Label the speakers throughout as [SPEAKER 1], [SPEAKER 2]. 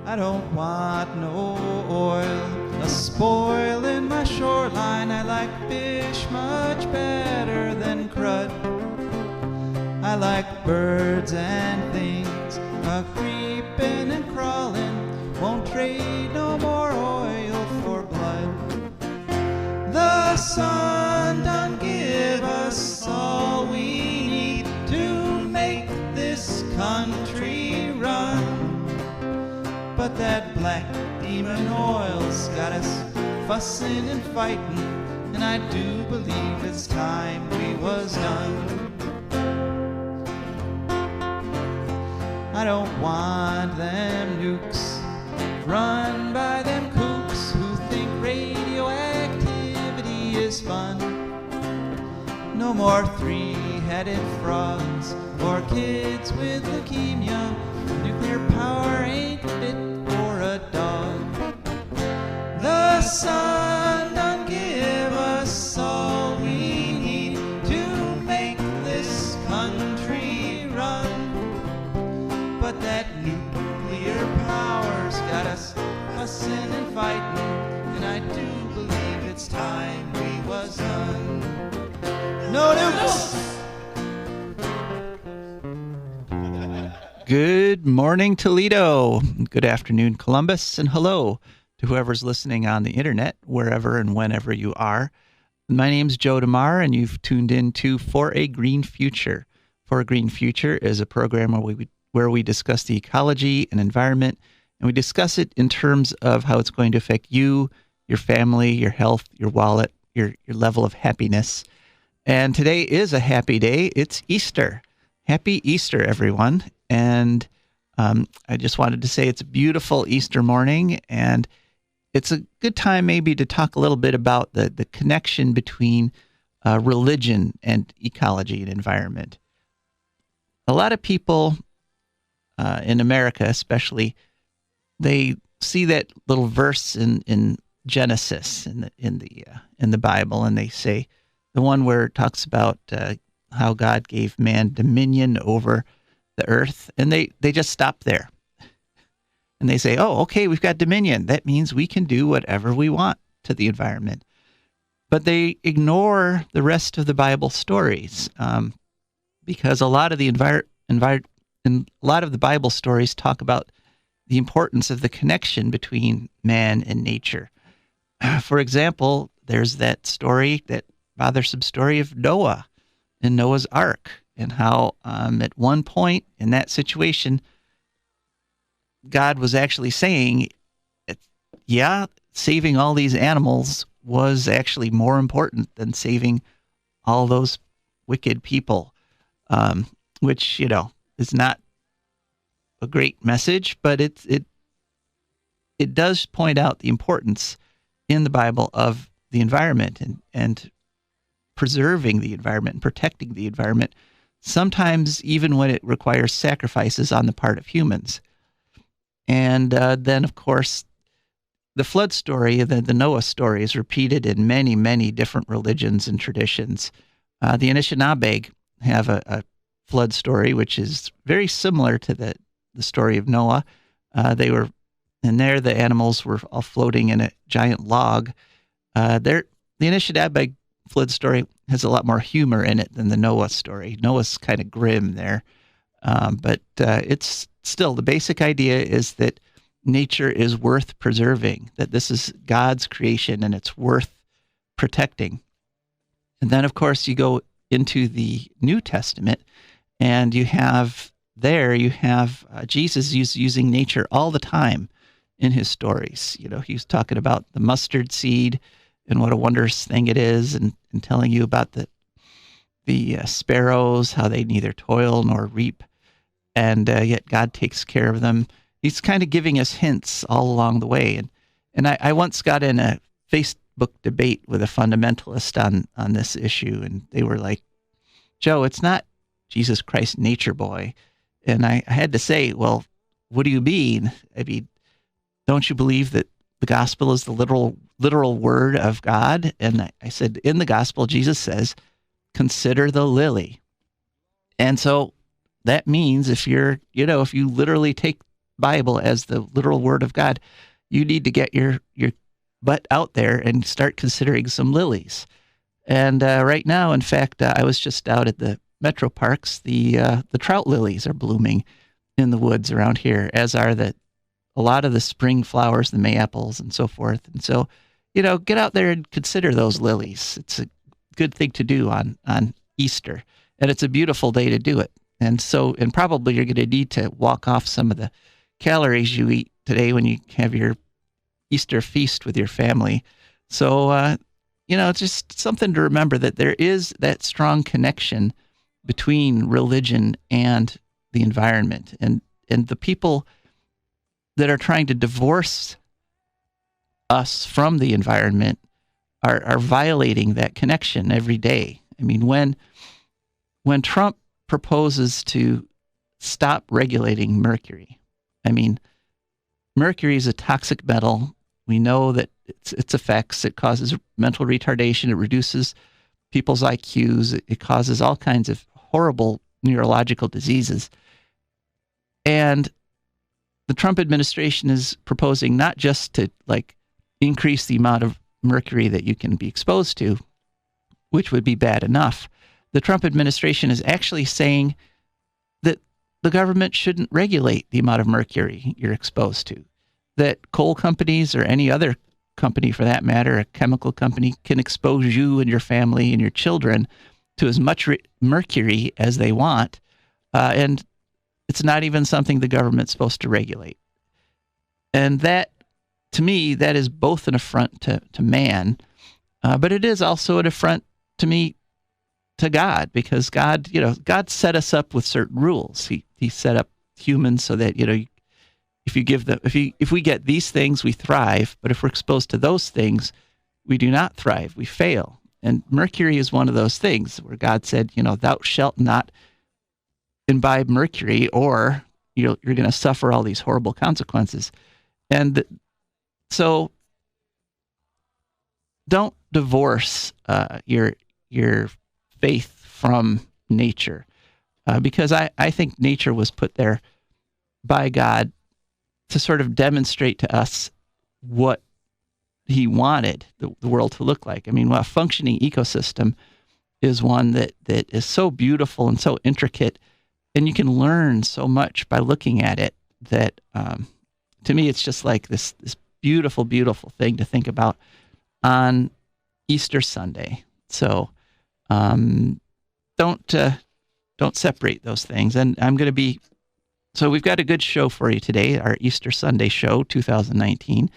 [SPEAKER 1] I don't want no oil, a spoil in my shoreline. I like fish much better than crud. I like birds and things a-creeping and crawling. Won't trade no more oil for blood. The sun done give us all we need to make this country run. But that black demon oil's got us fussing and fighting, and I do believe it's time we was done. I don't want them nukes run by them kooks who think radioactivity is fun. No more three-headed frogs or kids with leukemia. Nuclear power ain't fit for a dog. The sun done give us all we need to make this country run. But that nuclear power's got us fussing and fighting, and I do believe it's time we was done. No nukes! Good morning, Toledo. Good afternoon, Columbus, and hello to whoever's listening on the internet, wherever and whenever you are. My name's Joe DeMar, and you've tuned in to For a Green Future. For a Green Future is a program where we discuss the ecology and environment, and we discuss it in terms of how it's going to affect you, your family, your health, your wallet, your level of happiness. And today is a happy day. It's Easter. Happy Easter, everyone. And I just wanted to say it's a beautiful Easter morning, and it's a good time maybe to talk a little bit about the connection between religion and ecology and environment. A lot of people in America especially, they see that little verse in Genesis in the Bible, and they say the one where it talks about how God gave man dominion over the earth, and they just stop there. And they say, oh, okay, we've got dominion. That means we can do whatever we want to the environment. But they ignore the rest of the Bible stories because a lot of the Bible stories talk about the importance of the connection between man and nature. For example, there's that bothersome story of Noah and Noah's Ark, and how at one point in that situation, God was actually saying, saving all these animals was actually more important than saving all those wicked people, which, is not a great message, but it does point out the importance in the Bible of the environment and preserving the environment and protecting the environment, sometimes even when it requires sacrifices on the part of humans. And then, of course, the flood story, the Noah story, is repeated in many, many different religions and traditions. The Anishinaabe have a flood story, which is very similar to the story of Noah. The animals were all floating in a giant log. The Anishinaabe flood story has a lot more humor in it than the Noah story. Noah's kind of grim there. But it's still, the basic idea is that nature is worth preserving, that this is God's creation and it's worth protecting. And then, of course, you go into the New Testament, and you have Jesus using nature all the time in his stories. He's talking about the mustard seed and what a wondrous thing it is, and telling you about the sparrows, how they neither toil nor reap, and yet God takes care of them. He's kind of giving us hints all along the way. And I once got in a Facebook debate with a fundamentalist on this issue, and they were like, Joe, it's not Jesus Christ nature boy. And I had to say, well, what do you mean? I mean, don't you believe that the gospel is the literal word of God? And I said, in the gospel, Jesus says, consider the lily. And so that means if you literally take Bible as the literal word of God, you need to get your butt out there and start considering some lilies. And right now, in fact, I was just out at the metro parks. The trout lilies are blooming in the woods around here, as are a lot of the spring flowers, the mayaples and so forth. And so, get out there and consider those lilies. It's a good thing to do on Easter, and it's a beautiful day to do it. And so, and probably you're going to need to walk off some of the calories you eat today when you have your Easter feast with your family. So, it's just something to remember, that there is that strong connection between religion and the environment, and the people that are trying to divorce us from the environment are violating that connection every day. I mean, when Trump proposes to stop regulating mercury, I mean, mercury is a toxic metal. We know that its effects. It causes mental retardation. It reduces people's IQs. It causes all kinds of horrible neurological diseases. And the Trump administration is proposing not just to increase the amount of mercury that you can be exposed to, which would be bad enough. The Trump administration is actually saying that the government shouldn't regulate the amount of mercury you're exposed to, that coal companies or any other company for that matter, a chemical company, can expose you and your family and your children to as much mercury as they want. And it's not even something the government's supposed to regulate. And that, to me, that is both an affront to man, but it is also an affront to me, to God, because God set us up with certain rules. He set up humans so that, if we get these things, we thrive, but if we're exposed to those things, we do not thrive, we fail. And mercury is one of those things where God said, thou shalt not imbibe mercury, or you're going to suffer all these horrible consequences. And so don't divorce your faith from nature, because I think nature was put there by God to sort of demonstrate to us what he wanted the world to look like. I mean, a functioning ecosystem is one that is so beautiful and so intricate, and you can learn so much by looking at it, that to me, it's just like this beautiful, beautiful thing to think about on Easter Sunday. So don't separate those things. And so we've got a good show for you today, our Easter Sunday show 2019.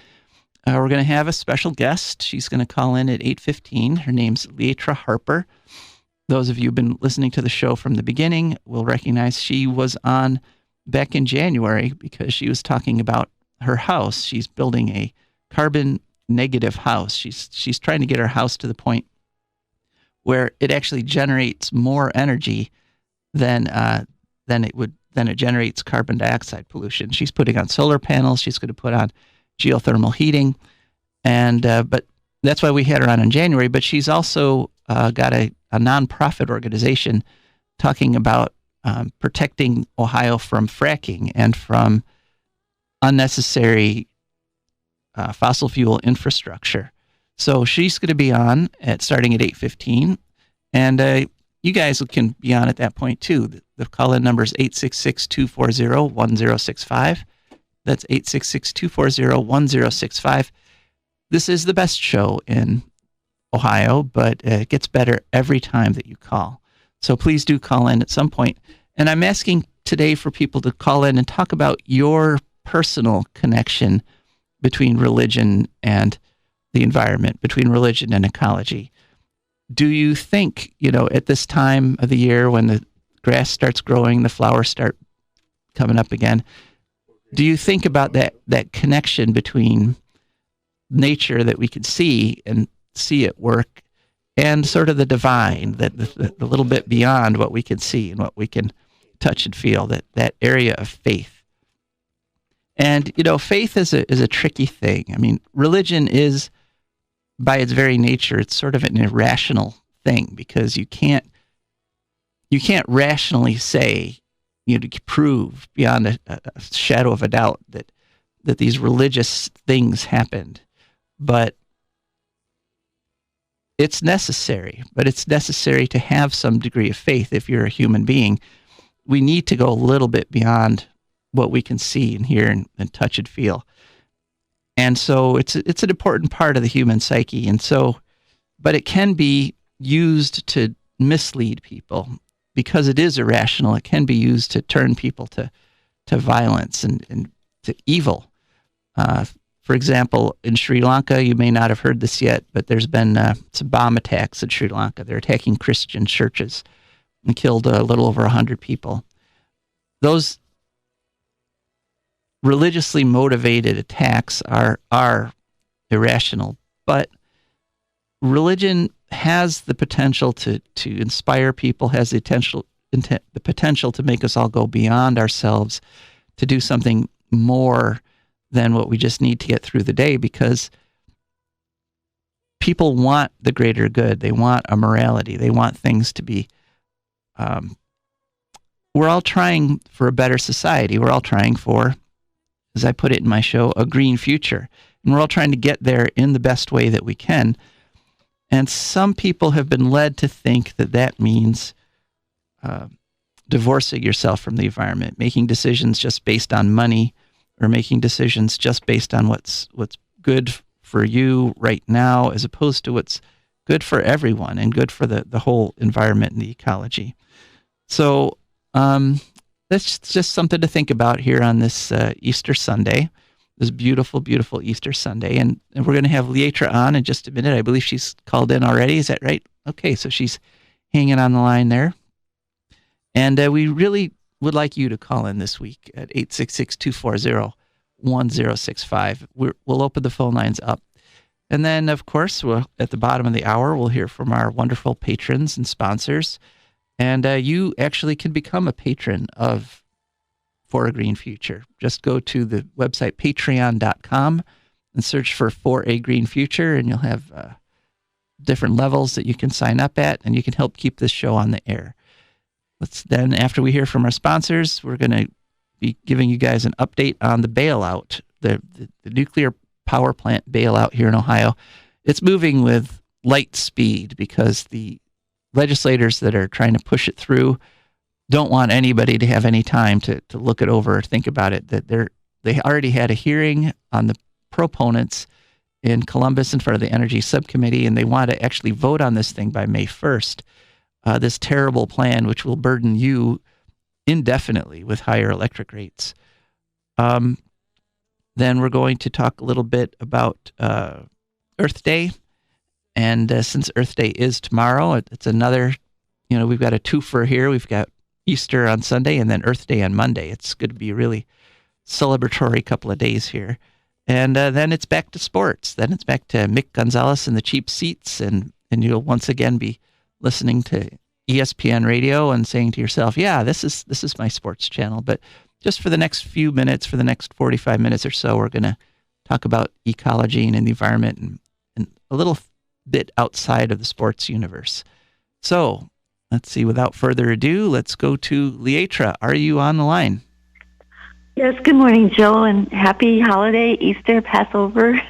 [SPEAKER 1] We're going to have a special guest. She's going to call in at 8:15. Her name's Leatra Harper. Those of you who've been listening to the show from the beginning will recognize she was on back in January because she was talking about her house. She's building a carbon negative house. She's trying to get her house to the point where it actually generates more energy than it generates carbon dioxide pollution. She's putting on solar panels. She's going to put on geothermal heating, and but that's why we had her on in January. But she's also got a nonprofit organization talking about protecting Ohio from fracking and from unnecessary fossil fuel infrastructure. So she's going to be on starting at 8:15, and you guys can be on at that point too. The call-in number is 866-240-1065. That's 866-240-1065. This is the best show in Ohio, but it gets better every time that you call. So please do call in at some point. And I'm asking today for people to call in and talk about your personal connection between religion and the environment, between religion and ecology. Do you think, at this time of the year when the grass starts growing, the flowers start coming up again, do you think about that connection between nature that we could see and see at work and sort of the divine, that the little bit beyond what we can see and what we can touch and feel, that area of faith? And, faith is a tricky thing. I mean, religion is, by its very nature, it's sort of an irrational thing, because you can't rationally say, to prove beyond a shadow of a doubt that these religious things happened. But it's necessary. But it's necessary to have some degree of faith if you're a human being. We need to go a little bit beyond what we can see and hear and touch and feel. And so it's an important part of the human psyche. And so, but it can be used to mislead people because it is irrational. It can be used to turn people to violence and to evil. For example, in Sri Lanka, you may not have heard this yet, but there's been some bomb attacks in Sri Lanka. They're attacking Christian churches and killed a little over 100 people. Those religiously motivated attacks are irrational, but religion has the potential to inspire people, has the potential to make us all go beyond ourselves, to do something more than what we just need to get through the day, because people want the greater good. They want a morality. They want things to be... we're all trying for a better society. We're all trying for, as I put it in my show, a green future. And we're all trying to get there in the best way that we can. And some people have been led to think that means divorcing yourself from the environment, making decisions just based on money, or making decisions just based on what's good for you right now, as opposed to what's good for everyone and good for the whole environment and the ecology. So that's just something to think about here on this Easter Sunday, this beautiful, beautiful Easter Sunday. And we're going to have Leatra on in just a minute. I believe she's called in already. Is that right? Okay, so she's hanging on the line there. And we really would like you to call in this week at 866-240-1065. We'll open the phone lines up. And then, of course, at the bottom of the hour, we'll hear from our wonderful patrons and sponsors. And you actually can become a patron of For a Green Future. Just go to the website patreon.com and search for a Green Future, and you'll have different levels that you can sign up at, and you can help keep this show on the air. Then, after we hear from our sponsors, we're going to be giving you guys an update on the bailout, the nuclear power plant bailout here in Ohio. It's moving with light speed because the legislators that are trying to push it through don't want anybody to have any time to look it over or think about it. That they already had a hearing on the proponents in Columbus in front of the Energy Subcommittee, and they want to actually vote on this thing by May 1st. This terrible plan, which will burden you indefinitely with higher electric rates. Then we're going to talk a little bit about Earth Day. And since Earth Day is tomorrow, it's another, we've got a twofer here. We've got Easter on Sunday and then Earth Day on Monday. It's going to be a really celebratory couple of days here. And then it's back to sports. Then it's back to Mick Gonzalez and the cheap seats. And you'll once again be listening to ESPN radio and saying to yourself, yeah, this is my sports channel. But just for the next few minutes, for the next 45 minutes or so, we're going to talk about ecology and the environment and a little bit outside of the sports universe. So let's see, without further ado, let's go to Leatra. Are you on the line?
[SPEAKER 2] Yes, good morning, Joe, and happy holiday, Easter, Passover.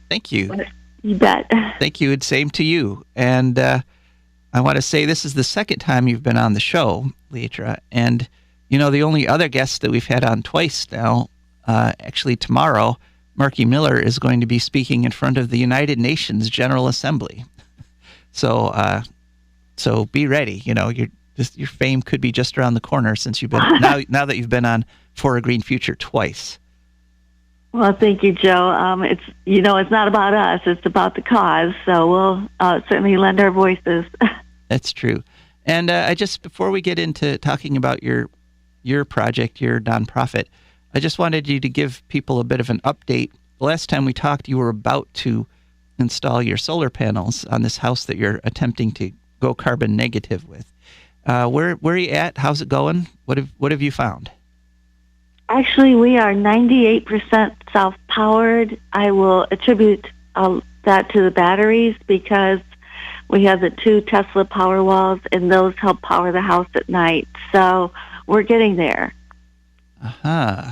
[SPEAKER 1] Thank you.
[SPEAKER 2] You bet.
[SPEAKER 1] Thank you, and same to you. And I want to say this is the second time you've been on the show, Leatra, and the only other guest that we've had on twice now, actually tomorrow, Marky Miller is going to be speaking in front of the United Nations General Assembly. So be ready. Your fame could be just around the corner since you've been now that you've been on For a Green Future twice.
[SPEAKER 2] Well, thank you, Joe. It's it's not about us; it's about the cause. So we'll certainly lend our voices.
[SPEAKER 1] That's true. And before we get into talking about your project, your nonprofit, I just wanted you to give people a bit of an update. The last time we talked, you were about to install your solar panels on this house that you're attempting to go carbon negative with. Where are you at? How's it going? What have you found?
[SPEAKER 2] Actually, we are 98% self-powered. I will attribute that to the batteries because we have the 2 Tesla power walls, and those help power the house at night. So we're getting there.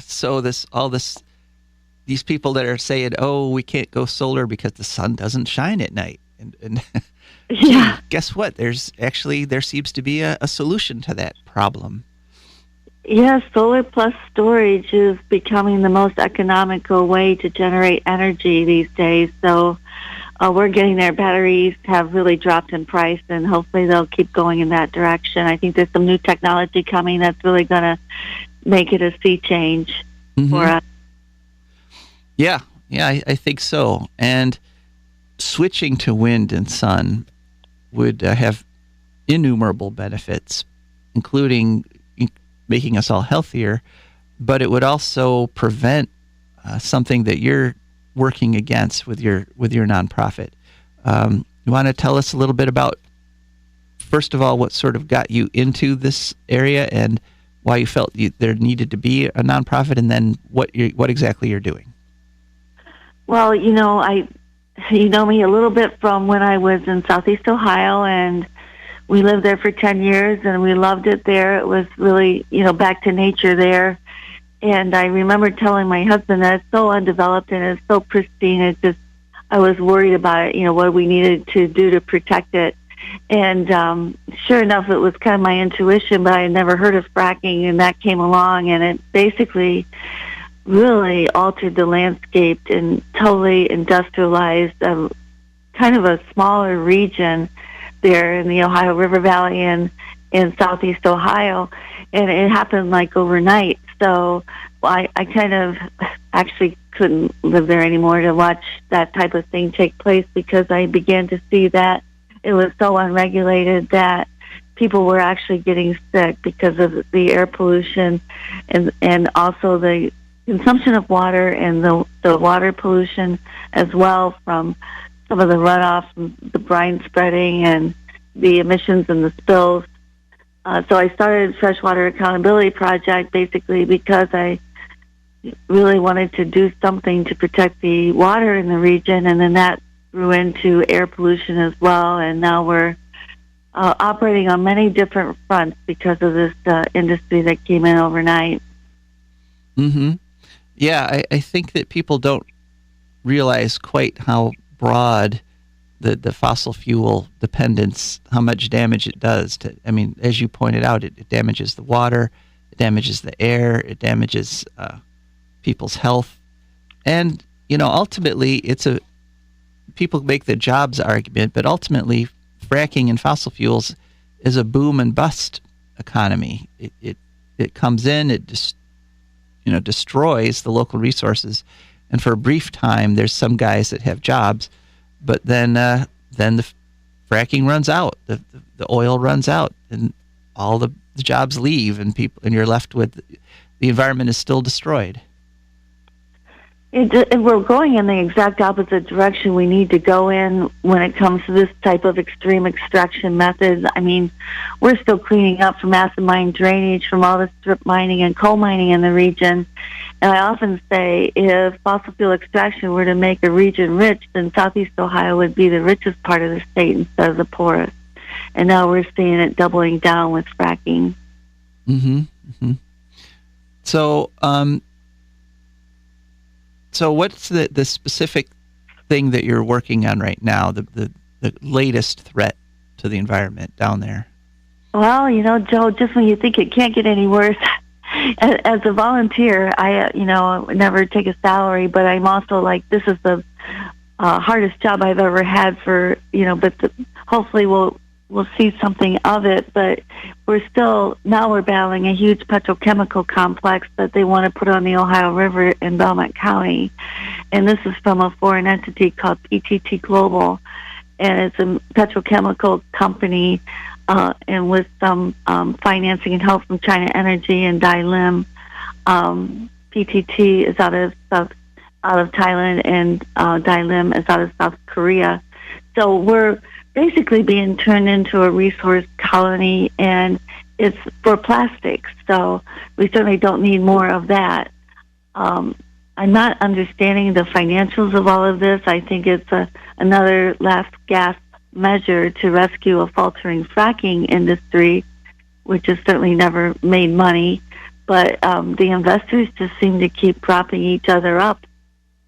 [SPEAKER 1] So these people that are saying, "Oh, we can't go solar because the sun doesn't shine at night," and
[SPEAKER 2] Yeah.
[SPEAKER 1] guess what? There seems to be a solution to that problem.
[SPEAKER 2] Yes, solar plus storage is becoming the most economical way to generate energy these days. So we're getting there. Batteries have really dropped in price, and hopefully they'll keep going in that direction. I think there's some new technology coming that's really going to make it a sea change for us.
[SPEAKER 1] Yeah, I think so. And switching to wind and sun would have innumerable benefits, including making us all healthier, but it would also prevent something that you're working against with your nonprofit. You want to tell us a little bit about, first of all, what sort of got you into this area and why you felt there needed to be a nonprofit, and then what exactly you're doing?
[SPEAKER 2] Well, you know me a little bit from when I was in Southeast Ohio, and we lived there for 10 years, and we loved it there. It was really, back to nature there. And I remember telling my husband that it's so undeveloped and it's so pristine. I was worried about it, what we needed to do to protect it. And sure enough, it was kind of my intuition, but I had never heard of fracking, and that came along, and it basically really altered the landscape and totally industrialized kind of a smaller region there in the Ohio River Valley and in Southeast Ohio, and it happened like overnight. So I kind of actually couldn't live there anymore to watch that type of thing take place, because I began to see that it was so unregulated that people were actually getting sick because of the air pollution and also the consumption of water and the water pollution as well from some of the runoff from the brine spreading and the emissions and the spills. So I started Freshwater Accountability Project basically because I really wanted to do something to protect the water in the region, and then that grew into air pollution as well, and now we're operating on many different fronts because of this industry that came in overnight.
[SPEAKER 1] Mm-hmm. Yeah, I think that people don't realize quite how broad the fossil fuel dependence, how much damage it does to, as you pointed out, it damages the water, it damages the air, it damages people's health. And, ultimately people make the jobs argument, but ultimately fracking and fossil fuels is a boom and bust economy. It comes in, it destroys the local resources, and for a brief time there's some guys that have jobs, but then the fracking runs out, the oil runs out, and all the jobs leave, and you're left with the environment is still destroyed.
[SPEAKER 2] We're going in the exact opposite direction we need to go in when it comes to this type of extreme extraction methods. We're still cleaning up from acid mine drainage, from all the strip mining and coal mining in the region. And I often say if fossil fuel extraction were to make a region rich, then Southeast Ohio would be the richest part of the state instead of the poorest. And now we're seeing it doubling down with fracking.
[SPEAKER 1] Mm-hmm. Mm-hmm. So what's the specific thing that you're working on right now, the latest threat to the environment down there?
[SPEAKER 2] Well, Joe, just when you think it can't get any worse, as a volunteer, I never take a salary, but I'm also like, this is the hardest job I've ever had hopefully we'll see something of it, but we're battling a huge petrochemical complex that they want to put on the Ohio River in Belmont County. And this is from a foreign entity called PTT Global, and it's a petrochemical company, and with some financing and help from China Energy and Dailim. PTT is out of Thailand, and Dailim is out of South Korea. So we're basically being turned into a resource colony, and it's for plastics. So we certainly don't need more of that. I'm not understanding the financials of all of this. I think it's another last gasp measure to rescue a faltering fracking industry, which has certainly never made money. But the investors just seem to keep propping each other up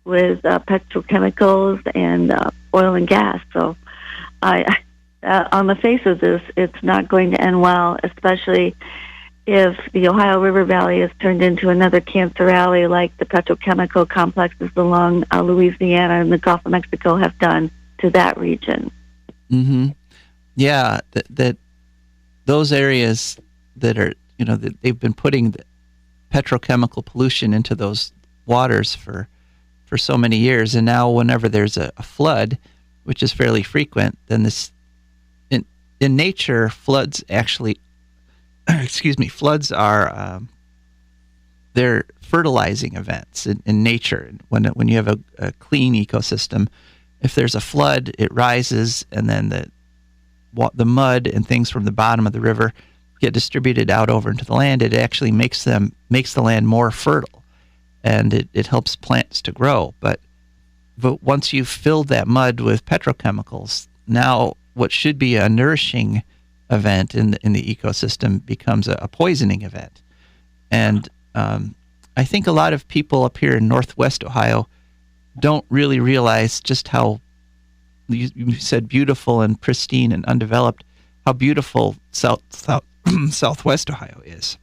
[SPEAKER 2] with petrochemicals and oil and gas. So on the face of this, it's not going to end well, especially if the Ohio River Valley is turned into another cancer alley like the petrochemical complexes along Louisiana and the Gulf of Mexico have done to that region.
[SPEAKER 1] Mm-hmm. Yeah, that those areas that are, that they've been putting the petrochemical pollution into those waters for so many years, and now whenever there's a flood, which is fairly frequent, then this in nature, floods actually, floods are they're fertilizing events in nature. When you have a clean ecosystem, if there's a flood, it rises, and then the mud and things from the bottom of the river get distributed out over into the land. It actually makes the land more fertile, and it helps plants to grow. But once you've filled that mud with petrochemicals, now what should be a nourishing event in the ecosystem becomes a poisoning event. And I think a lot of people up here in Northwest Ohio don't really realize just how, you said beautiful and pristine and undeveloped, how beautiful Southwest Ohio is.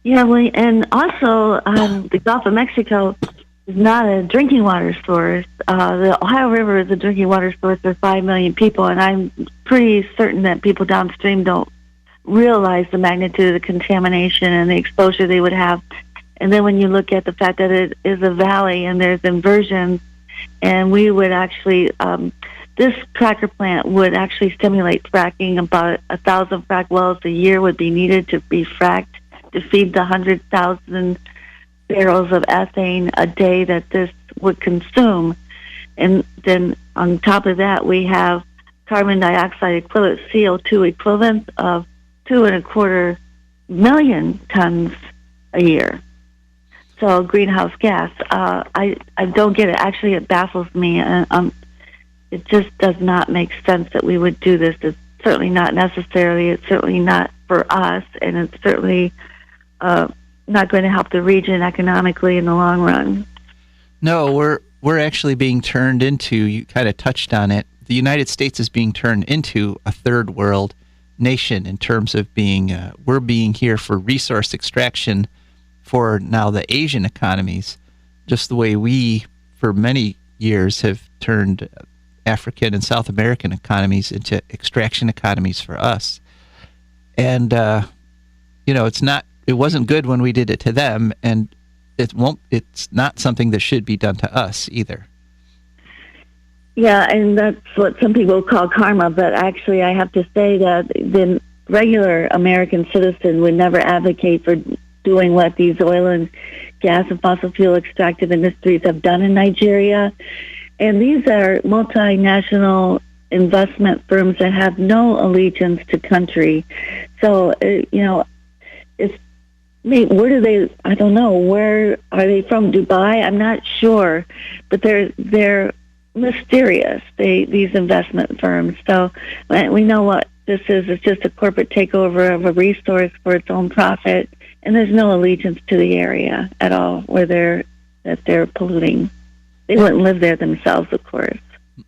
[SPEAKER 2] Yeah, well, and also the Gulf of Mexico is not a drinking water source. The Ohio River is a drinking water source for 5 million people, and I'm pretty certain that people downstream don't realize the magnitude of the contamination and the exposure they would have. And then when you look at the fact that it is a valley and there's inversions, and we would actually, this cracker plant would actually stimulate fracking. About 1,000 frac wells a year would be needed to be fracked to feed the 100,000 barrels of ethane a day that this would consume. And then on top of that, we have carbon dioxide equivalent, CO2 equivalents of 2.25 million tons a year. So greenhouse gas. I don't get it. Actually, it baffles me. It just does not make sense that we would do this. It's certainly not necessary. It's certainly not for us, and it's certainly not going to help the region economically in the long run.
[SPEAKER 1] No, we're actually being turned into, you kind of touched on it, the United States is being turned into a third world nation in terms of we're being here for resource extraction for now the Asian economies, just the way we, for many years, have turned African and South American economies into extraction economies for us. And, it wasn't good when we did it to them, and it's not something that should be done to us either.
[SPEAKER 2] Yeah, and that's what some people call karma, but actually I have to say that the regular American citizen would never advocate for doing what these oil and gas and fossil fuel extractive industries have done in Nigeria. And these are multinational investment firms that have no allegiance to country. So, where do they, I don't know, where are they from? Dubai? I'm not sure, but they're mysterious, these investment firms. So we know what this is. It's just a corporate takeover of a resource for its own profit, and there's no allegiance to the area at all where they're polluting. They wouldn't live there themselves, of course.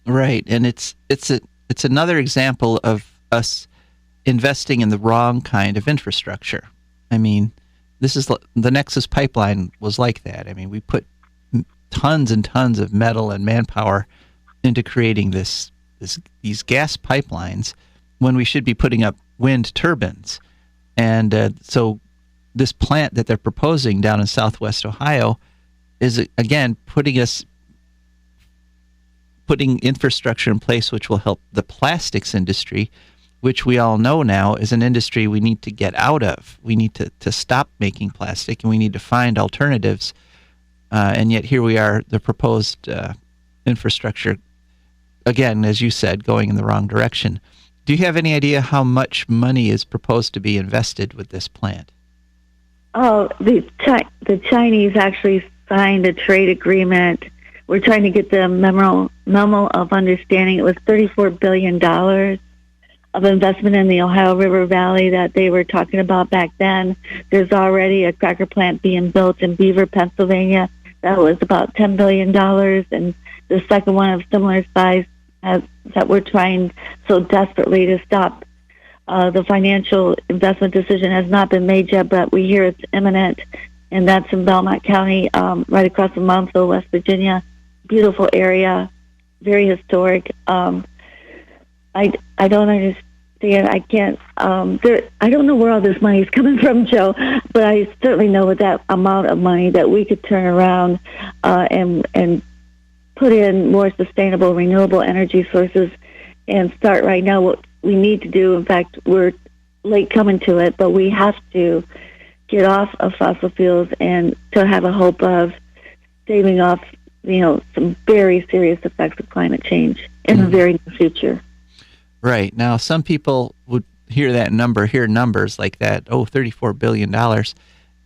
[SPEAKER 2] Right,
[SPEAKER 1] and it's another example of us investing in the wrong kind of infrastructure. I mean, the Nexus pipeline was like that. I mean, we put tons and tons of metal and manpower into creating these gas pipelines when we should be putting up wind turbines. And so this plant that they're proposing down in Southwest Ohio is, again, putting infrastructure in place which will help the plastics industry, which we all know now is an industry we need to get out of. We need to stop making plastic, and we need to find alternatives. And yet here we are, the proposed infrastructure, again, as you said, going in the wrong direction. Do you have any idea how much money is proposed to be invested with this plant?
[SPEAKER 2] Oh, the Chinese actually signed a trade agreement. We're trying to get the memo of understanding. It was $34 billion of investment in the Ohio River Valley that they were talking about back then. There's already a cracker plant being built in Beaver, Pennsylvania. That was about $10 billion. And the second one of similar size that we're trying so desperately to stop. The financial investment decision has not been made yet, but we hear it's imminent. And that's in Belmont County, right across from Montville, West Virginia. Beautiful area, very historic. I don't understand. I can't. I don't know where all this money is coming from, Joe. But I certainly know with that amount of money that we could turn around and put in more sustainable, renewable energy sources, and start right now what we need to do. In fact, we're late coming to it, but we have to get off of fossil fuels and to have a hope of staving off, some very serious effects of climate change in the very near future.
[SPEAKER 1] Right. Now, some people would hear numbers like that, $34 billion,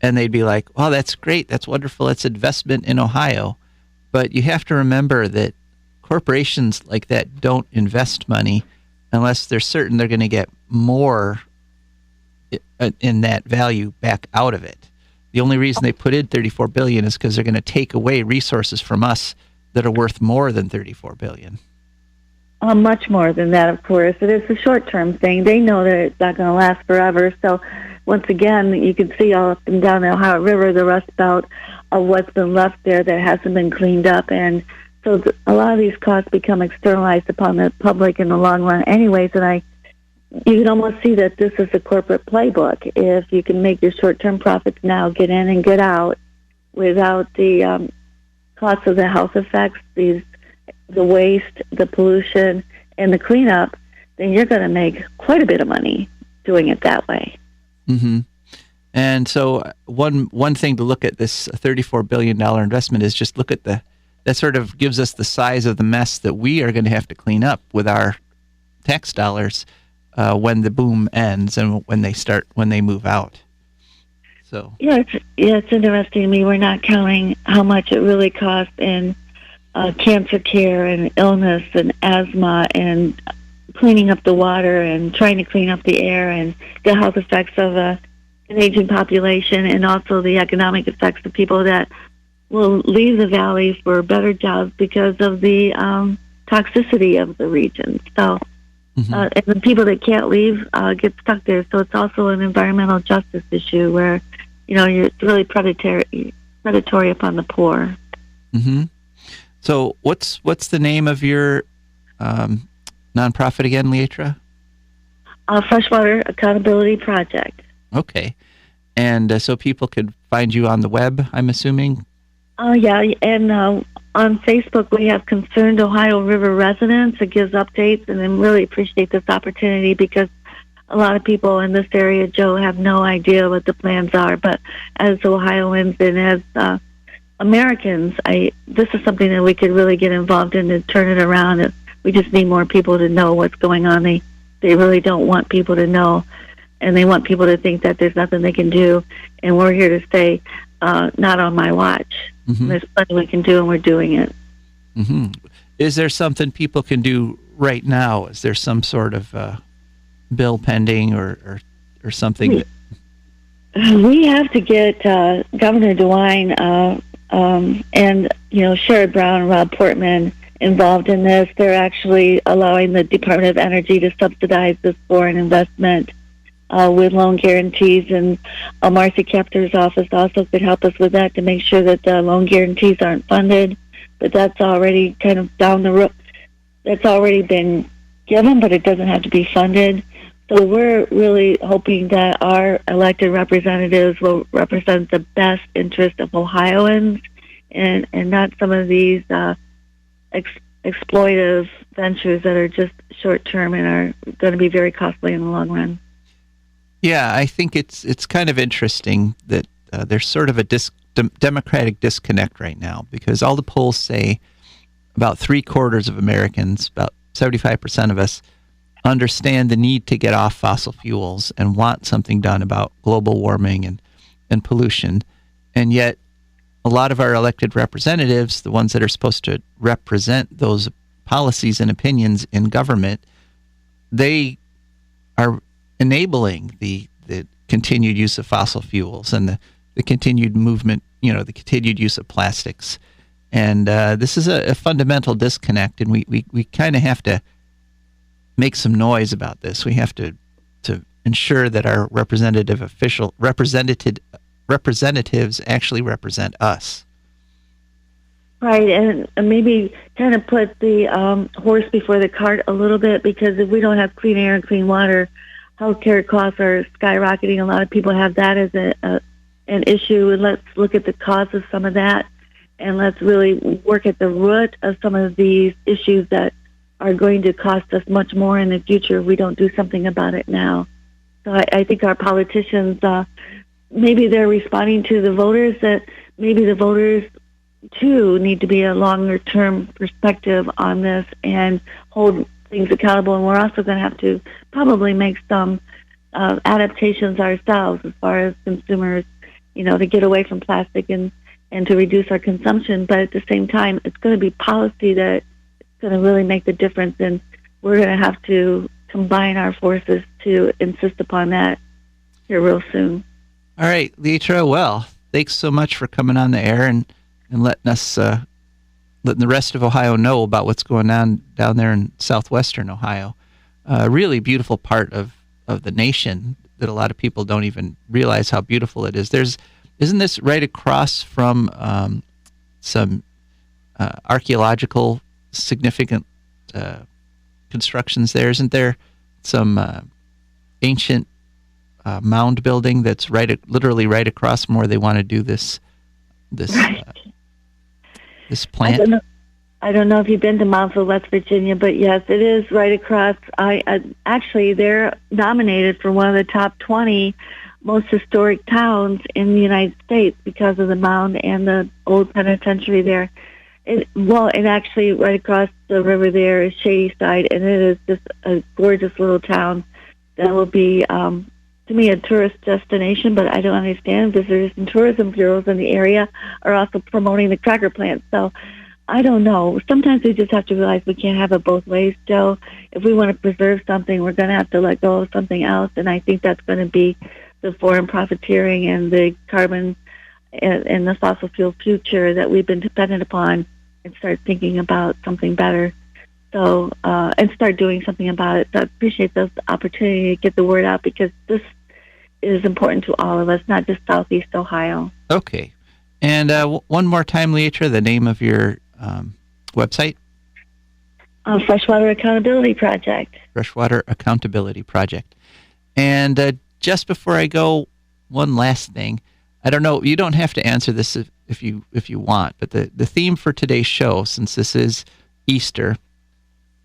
[SPEAKER 1] and they'd be like, "Wow, that's great. That's wonderful. That's investment in Ohio." But you have to remember that corporations like that don't invest money unless they're certain they're going to get more in that value back out of it. The only reason they put in $34 billion is because they're going to take away resources from us that are worth more than $34 billion.
[SPEAKER 2] Much more than that, of course. It is a short-term thing. They know that it's not going to last forever. So, once again, you can see all up and down the Ohio River the rust belt of what's been left there that hasn't been cleaned up. And so a lot of these costs become externalized upon the public in the long run anyways. And you can almost see that this is a corporate playbook. If you can make your short-term profits now, get in and get out without the cost of the health effects, the waste, the pollution, and the cleanup, then you're going to make quite a bit of money doing it that way.
[SPEAKER 1] Mm-hmm. And so one thing to look at this $34 billion investment is just look at that sort of gives us the size of the mess that we are going to have to clean up with our tax dollars when the boom ends and when they move out. So it's interesting to me. We're not counting how much it really costs in cancer care and illness and asthma and cleaning up the water and trying to clean up the air and the health effects of an aging population, and also the economic effects of people that will leave the valley for better jobs because of the toxicity of the region. So, and the people that can't leave get stuck there. So it's also an environmental justice issue where, you're really predatory upon the poor. Mm-hmm. So what's the name of your nonprofit again, Leatra?
[SPEAKER 2] Freshwater Accountability Project.
[SPEAKER 1] Okay. And so people could find you on the web, I'm assuming?
[SPEAKER 2] Yeah, and on Facebook we have Concerned Ohio River Residents. It gives updates, and I really appreciate this opportunity because a lot of people in this area, Joe, have no idea what the plans are. But as Ohioans and as Americans, this is something that we could really get involved in to turn it around. We just need more people to know what's going on. They really don't want people to know, and they want people to think that there's nothing they can do. And we're here to say, not on my watch. Mm-hmm. There's plenty we can do, and we're doing it.
[SPEAKER 1] Mm-hmm. Is there something people can do right now? Is there some sort of bill pending or something?
[SPEAKER 2] We have to get Governor DeWine and Sherrod Brown and Rob Portman involved in this. They're actually allowing the Department of Energy to subsidize this foreign investment with loan guarantees, and Marcy Kapter's office also could help us with that to make sure that the loan guarantees aren't funded. But that's already kind of down the road. That's already been given, but it doesn't have to be funded. So we're really hoping that our elected representatives will represent the best interest of Ohioans and not some of these exploitive ventures that are just short-term and are going to be very costly in the long run.
[SPEAKER 1] Yeah, I think it's kind of interesting that there's sort of a democratic disconnect right now, because all the polls say about 3/4 of Americans, about 75% of us, understand the need to get off fossil fuels and want something done about global warming and pollution. And yet a lot of our elected representatives, the ones that are supposed to represent those policies and opinions in government, they are enabling the continued use of fossil fuels and the continued movement, the continued use of plastics. And this is a fundamental disconnect, and we kind of have to make some noise about this. We have to ensure that our representatives actually represent us.
[SPEAKER 2] Right, and maybe kind of put the horse before the cart a little bit, because if we don't have clean air and clean water, healthcare costs are skyrocketing. A lot of people have that as an issue, and let's look at the cause of some of that, and let's really work at the root of some of these issues that are going to cost us much more in the future if we don't do something about it now. So I think our politicians, maybe they're responding to the voters, that maybe the voters too need to be a longer term perspective on this and hold things accountable. And we're also going to have to probably make some adaptations ourselves as far as consumers, to get away from plastic and to reduce our consumption. But at the same time, it's going to be policy that's going to really make the difference, and we're going to have to combine our forces to insist upon that here real soon.
[SPEAKER 1] All right, Leatra, well, thanks so much for coming on the air and letting us, letting the rest of Ohio know about what's going on down there in southwestern Ohio. Really beautiful part of the nation that a lot of people don't even realize how beautiful it is. Isn't this right across from some archaeological significant constructions there? Isn't there some ancient mound building that's literally right across from where they want to do this
[SPEAKER 2] right.
[SPEAKER 1] This plant?
[SPEAKER 2] I don't know if you've been to Mountville, West Virginia, but yes, it is right across. Actually, they're nominated for one of the top 20 most historic towns in the United States because of the mound and the old penitentiary there. And actually right across the river there is Shady Side, and it is just a gorgeous little town that will be, to me, a tourist destination, but I don't understand. Visitors and tourism bureaus in the area are also promoting the cracker plant. So I don't know. Sometimes we just have to realize we can't have it both ways, Joe. If we want to preserve something, we're going to have to let go of something else, and I think that's going to be the foreign profiteering and the carbon and the fossil fuel future that we've been dependent upon, and start thinking about something better. So, and start doing something about it. So I appreciate this opportunity to get the word out, because this is important to all of us, not just Southeast Ohio.
[SPEAKER 1] Okay. And one more time, Leatra, the name of your website?
[SPEAKER 2] Freshwater Accountability Project.
[SPEAKER 1] Freshwater Accountability Project. And just before I go, one last thing. I don't know, you don't have to answer this if you want, but the theme for today's show, since this is Easter,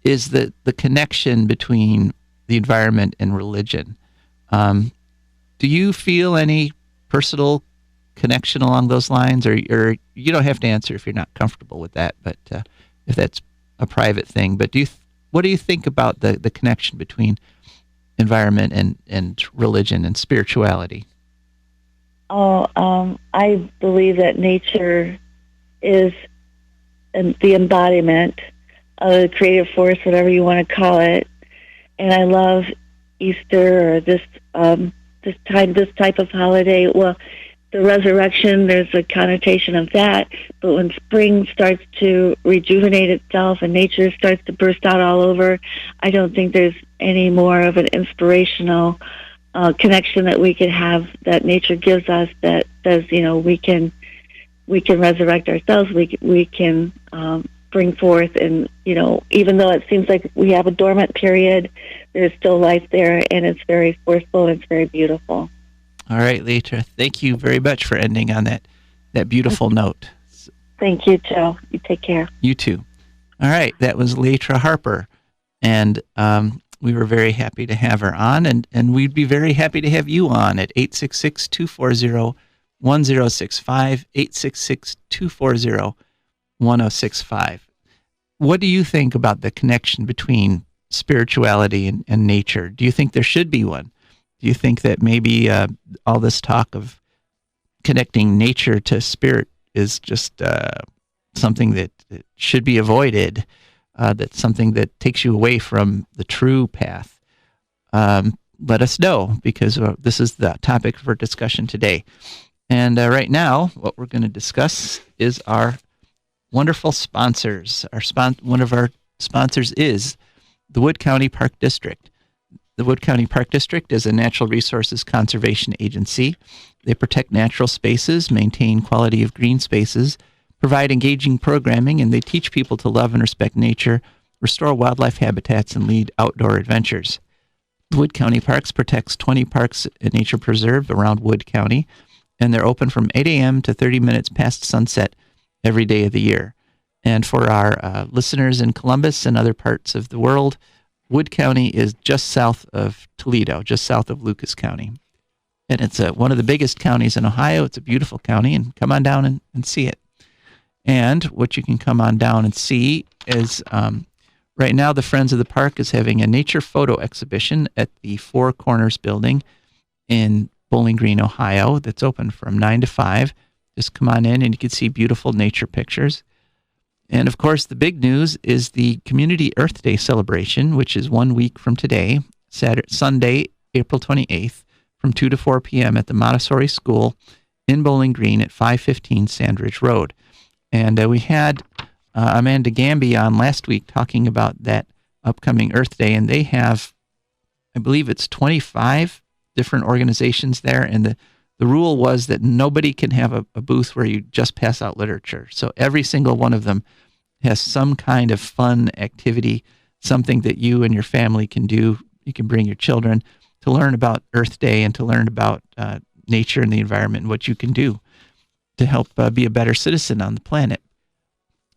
[SPEAKER 1] is the connection between the environment and religion. Do you feel any personal connection along those lines, or you don't have to answer if you're not comfortable with that, but if that's a private thing. But what do you think about the connection between environment and religion and spirituality?
[SPEAKER 2] I believe that nature is the embodiment of the creative force, whatever you want to call it. And I love Easter, or this type of holiday. Well, the resurrection, there's a connotation of that. But when spring starts to rejuvenate itself and nature starts to burst out all over, I don't think there's any more of an inspirational connection that we can have, that nature gives us, that says, we can resurrect ourselves. We can bring forth, and even though it seems like we have a dormant period, there's still life there, and it's very forceful and it's very beautiful.
[SPEAKER 1] All right, Leatra, thank you very much for ending on that beautiful note.
[SPEAKER 2] Thank you, Joe. You take care.
[SPEAKER 1] You too. All right, that was Leatra Harper, and we were very happy to have her on, and we'd be very happy to have you on at 866-240-1065, 866-240-1065. What do you think about the connection between spirituality and nature? Do you think there should be one? Do you think that maybe all this talk of connecting nature to spirit is just something that should be avoided? That's something that takes you away from the true path. let us know, because this is the topic for discussion today. And right now, what we're going to discuss is our wonderful sponsors. One of our sponsors is the Wood County Park District. The Wood County Park District is a natural resources conservation agency. They protect natural spaces, maintain quality of green spaces, provide engaging programming, and they teach people to love and respect nature, restore wildlife habitats, and lead outdoor adventures. Wood County Parks protects 20 parks and nature preserve around Wood County, and they're open from 8 a.m. to 30 minutes past sunset every day of the year. And for our listeners in Columbus and other parts of the world, Wood County is just south of Toledo, just south of Lucas County. And it's one of the biggest counties in Ohio. It's a beautiful county, and come on down and see it. And what you can come on down and see is right now the Friends of the Park is having a nature photo exhibition at the Four Corners building in Bowling Green, Ohio, that's open from 9 to 5. Just come on in and you can see beautiful nature pictures. And of course, the big news is the Community Earth Day celebration, which is 1 week from today, Sunday, April 28th, from 2 to 4 p.m. at the Montessori School in Bowling Green at 515 Sandridge Road. And we had Amanda Gamby on last week talking about that upcoming Earth Day, and they have, I believe it's 25 different organizations there, and the rule was that nobody can have a booth where you just pass out literature. So every single one of them has some kind of fun activity, something that you and your family can do. You can bring your children to learn about Earth Day and to learn about nature and the environment and what you can do to help be a better citizen on the planet.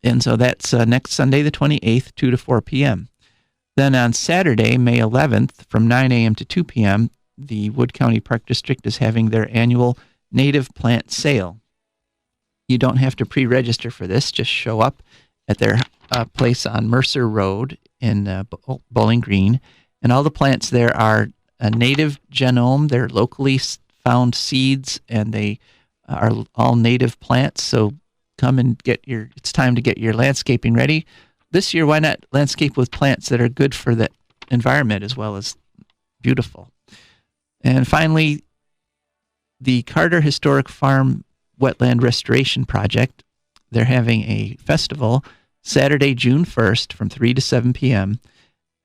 [SPEAKER 1] And so that's next Sunday, the 28th, 2 to 4 p.m. Then on Saturday, May 11th, from 9 a.m. to 2 p.m., the Wood County Park District is having their annual native plant sale. You don't have to pre-register for this. Just show up at their place on Mercer Road in Bowling Green. And all the plants there are a native genome. They're locally found seeds, and they are all native plants. So come and it's time to get your landscaping ready. This year, why not landscape with plants that are good for the environment as well as beautiful? And finally, the Carter Historic Farm Wetland Restoration Project, they're having a festival Saturday, June 1st from 3 to 7 p.m.,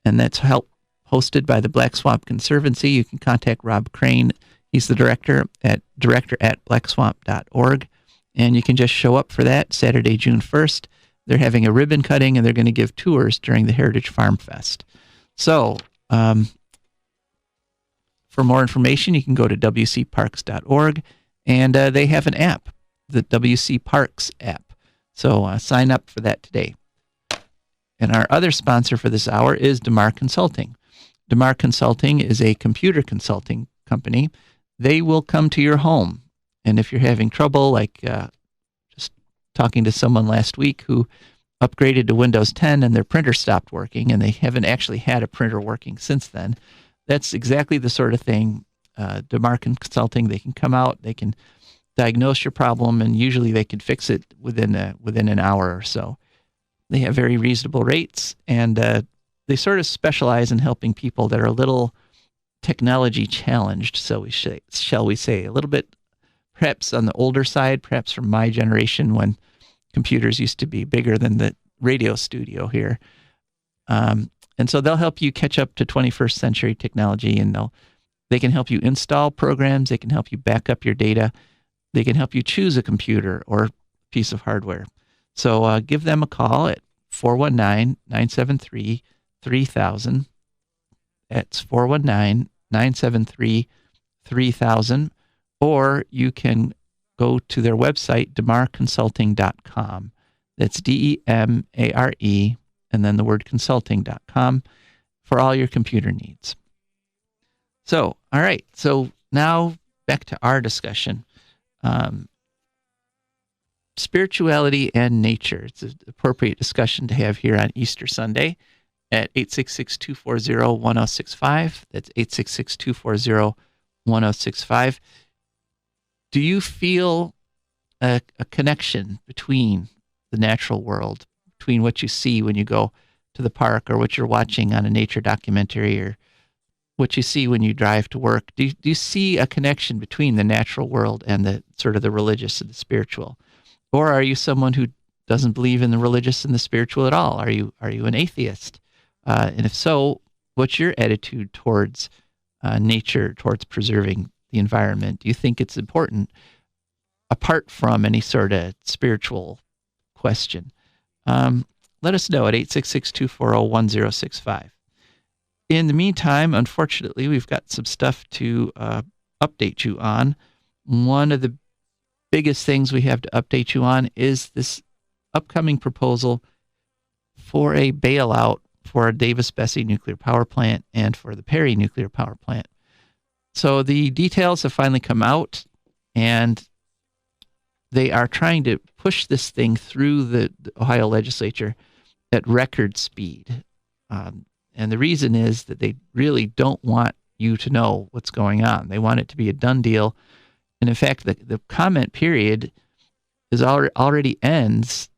[SPEAKER 1] and that's hosted by the Black Swamp Conservancy. You can contact Rob Crane. He's the director at blackswamp.org, and you can just show up for that Saturday, June 1st. They're having a ribbon cutting, and they're going to give tours during the Heritage Farm Fest. So, for more information, you can go to wcparks.org, and they have an app, the WC Parks app. So sign up for that today. And our other sponsor for this hour is DeMar Consulting. DeMar Consulting is a computer consulting company. They will come to your home. And if you're having trouble, like just talking to someone last week who upgraded to Windows 10 and their printer stopped working, and they haven't actually had a printer working since then, that's exactly the sort of thing. DeMar Consulting, they can come out, they can diagnose your problem, and usually they can fix it within an hour or so. They have very reasonable rates, and they sort of specialize in helping people that are a little technology challenged, shall we say, a little bit perhaps on the older side, perhaps from my generation when computers used to be bigger than the radio studio here. And so they'll help you catch up to 21st century technology, and they can help you install programs. They can help you back up your data. They can help you choose a computer or piece of hardware. So give them a call at 419-973-3000. That's 419-973-3000. Or you can go to their website, demarconsulting.com. That's DEMARE, and then the word consulting.com for all your computer needs. So, all right. So now back to our discussion. Spirituality and nature. It's an appropriate discussion to have here on Easter Sunday at 866-240-1065. That's 866-240-1065. Do you feel a connection between the natural world, between what you see when you go to the park or what you're watching on a nature documentary or what you see when you drive to work, do you see a connection between the natural world and the sort of the religious and the spiritual? Or are you someone who doesn't believe in the religious and the spiritual at all? Are you an atheist? And if so, what's your attitude towards nature, towards preserving the environment? Do you think it's important, apart from any sort of spiritual question? Let us know at 866-240-1065. In the meantime, unfortunately, we've got some stuff to update you on. One of the biggest things we have to update you on is this upcoming proposal for a bailout for Davis-Besse nuclear power plant and for the Perry nuclear power plant. So the details have finally come out, and they are trying to push this thing through the Ohio legislature at record speed. And the reason is that they really don't want you to know what's going on. They want it to be a done deal. And in fact, the comment period is already ends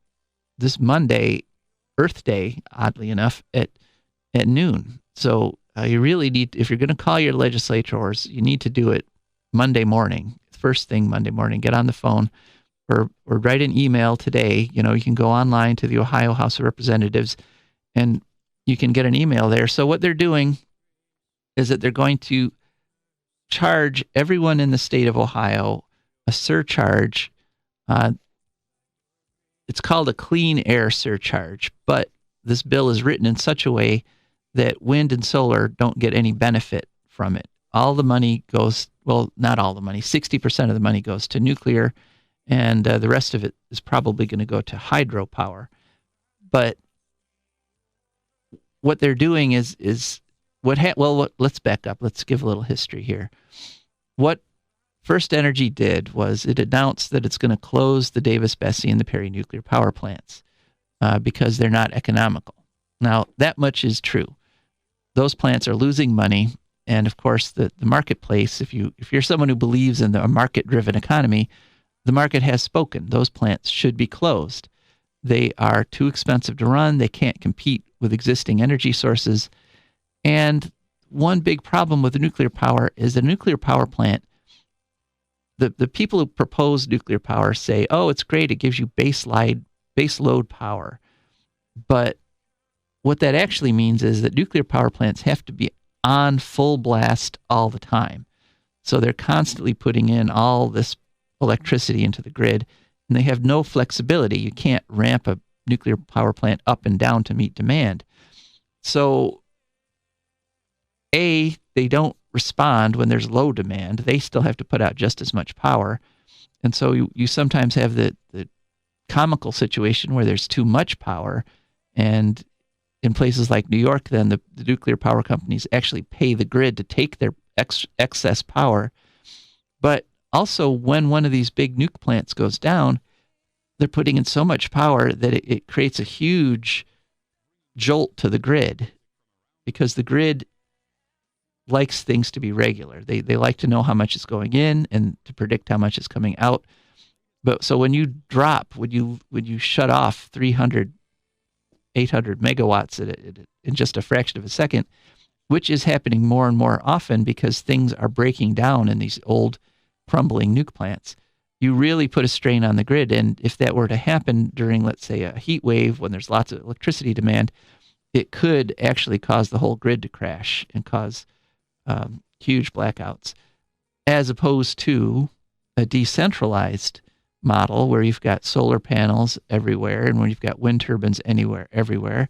[SPEAKER 1] this Monday, Earth Day, oddly enough, at noon. So you really need, if you're going to call your legislators, you need to do it Monday morning, first thing Monday morning. Get on the phone or write an email today. You can go online to the Ohio House of Representatives and you can get an email there. So what they're doing is that they're going to charge everyone in the state of Ohio a surcharge. It's called a clean air surcharge, but this bill is written in such a way that wind and solar don't get any benefit from it. All the money goes, well, not all the money, 60% of the money goes to nuclear, and the rest of it is probably going to go to hydropower. But what they're doing is let's back up. Let's give a little history here. What First Energy did was it announced that it's going to close the Davis-Besse and the Perry nuclear power plants because they're not economical. Now, that much is true. Those plants are losing money, and of course, the marketplace, if you're someone who believes in a market-driven economy, the market has spoken. Those plants should be closed. They are too expensive to run. They can't compete with existing energy sources. And one big problem with the nuclear power is the nuclear power plant, the people who propose nuclear power say, oh, it's great, it gives you base load power. But what that actually means is that nuclear power plants have to be on full blast all the time. So they're constantly putting in all this electricity into the grid, and they have no flexibility. You can't ramp a nuclear power plant up and down to meet demand. So, they don't respond when there's low demand. They still have to put out just as much power. And so you sometimes have the comical situation where there's too much power, and in places like New York, then the nuclear power companies actually pay the grid to take their excess power. But also, when one of these big nuke plants goes down, they're putting in so much power that it creates a huge jolt to the grid, because the grid likes things to be regular. They like to know how much is going in and to predict how much is coming out. But so when you drop, when you shut off 300, 800 megawatts in just a fraction of a second, which is happening more and more often because things are breaking down in these old crumbling nuke plants, you really put a strain on the grid. And if that were to happen during, let's say, a heat wave when there's lots of electricity demand, it could actually cause the whole grid to crash and cause huge blackouts, as opposed to a decentralized model where you've got solar panels everywhere and when you've got wind turbines everywhere,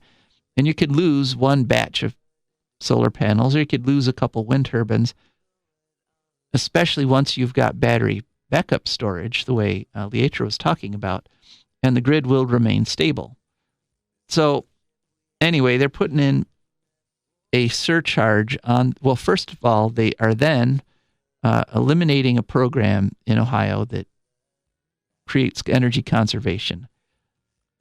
[SPEAKER 1] and you could lose one batch of solar panels or you could lose a couple wind turbines, especially once you've got battery backup storage, the way Leatra was talking about, and the grid will remain stable. So anyway, they're putting in a surcharge on, well, first of all, they are then eliminating a program in Ohio that creates energy conservation.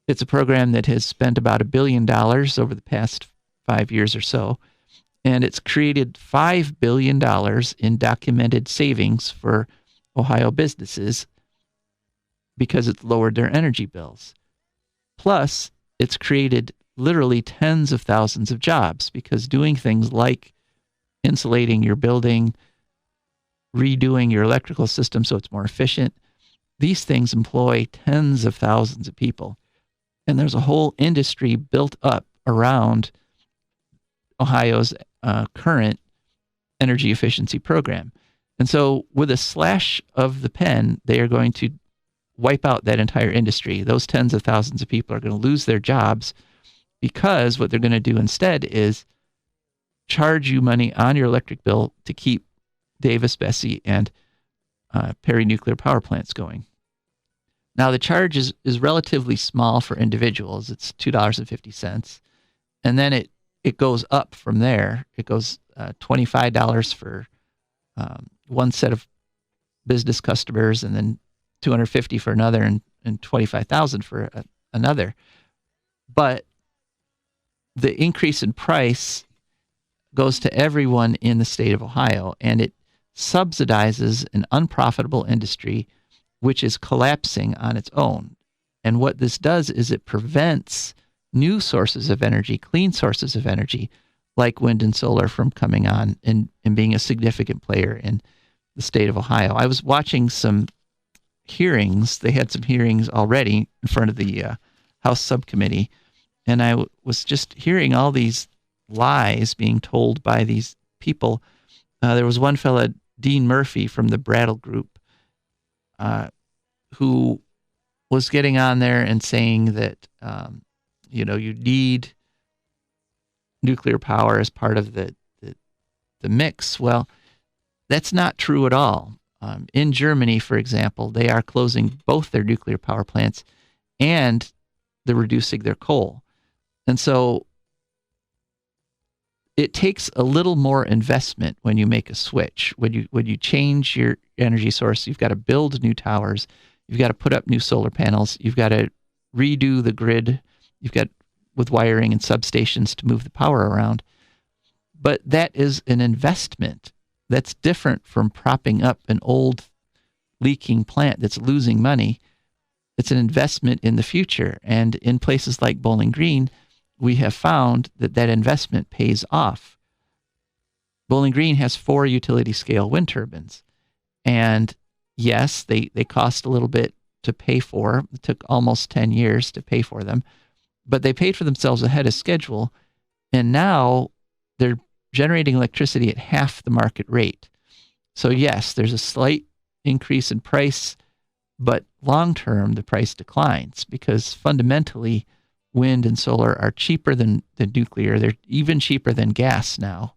[SPEAKER 1] It's a program that has spent about $1 billion over the past 5 years or so, and it's created $5 billion in documented savings for Ohio businesses because it's lowered their energy bills. Plus, it's created literally tens of thousands of jobs, because doing things like insulating your building, redoing your electrical system so it's more efficient. These things employ tens of thousands of people. And there's a whole industry built up around Ohio's current energy efficiency program. And so with a slash of the pen, they are going to wipe out that entire industry. Those tens of thousands of people are going to lose their jobs because what they're going to do instead is charge you money on your electric bill to keep Davis, Bessie, and Perry nuclear power plants going. Now, the charge is relatively small for individuals. It's $2.50. And then it goes up from there. It goes $25 for one set of business customers, and then $250 for another, and $25,000 for another. But the increase in price goes to everyone in the state of Ohio, and it subsidizes an unprofitable industry which is collapsing on its own. And what this does is it prevents new sources of energy, clean sources of energy, like wind and solar, from coming on and being a significant player in the state of Ohio. I was watching some hearings. They had some hearings already in front of the House subcommittee, and I was just hearing all these lies being told by these people. There was one fella, Dean Murphy from the Brattle Group, who was getting on there and saying that you need nuclear power as part of the mix. Well, that's not true at all. In Germany, for example, they are closing both their nuclear power plants and they're reducing their coal. And so it takes a little more investment when you make a switch. When you change your energy source, you've got to build new towers, you've got to put up new solar panels, you've got to redo the grid, you've got with wiring and substations to move the power around. But that is an investment. That's different from propping up an old leaking plant that's losing money. It's an investment in the future. And in places like Bowling Green, we have found that investment pays off. Bowling Green has 4 utility scale wind turbines. And yes, they cost a little bit to pay for. It took almost 10 years to pay for them. But they paid for themselves ahead of schedule. And now they're generating electricity at half the market rate. So yes, there's a slight increase in price, but long-term, the price declines because fundamentally, wind and solar are cheaper than nuclear. They're even cheaper than gas now.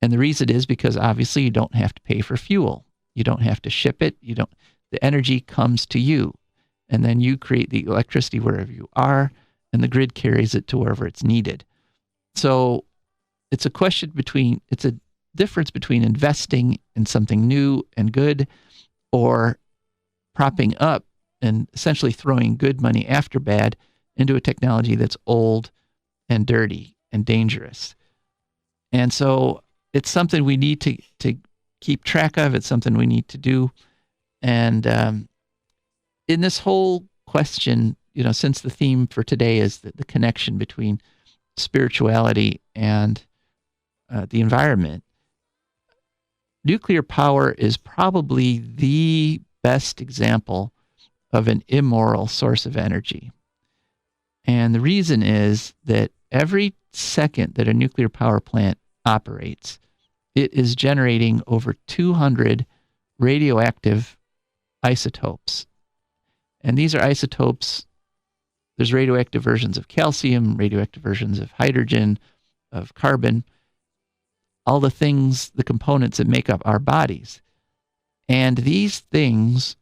[SPEAKER 1] And the reason is because obviously you don't have to pay for fuel. You don't have to ship it. The energy comes to you. And then you create the electricity wherever you are, and the grid carries it to wherever it's needed. So it's a difference between investing in something new and good, or propping up and essentially throwing good money after bad into a technology that's old and dirty and dangerous. And so it's something we need to keep track of. It's something we need to do. And in this whole question, since the theme for today is the connection between spirituality and the environment, nuclear power is probably the best example of an immoral source of energy. And the reason is that every second that a nuclear power plant operates, it is generating over 200 radioactive isotopes. And these are isotopes, there's radioactive versions of calcium, radioactive versions of hydrogen, of carbon, all the things, the components that make up our bodies. And these things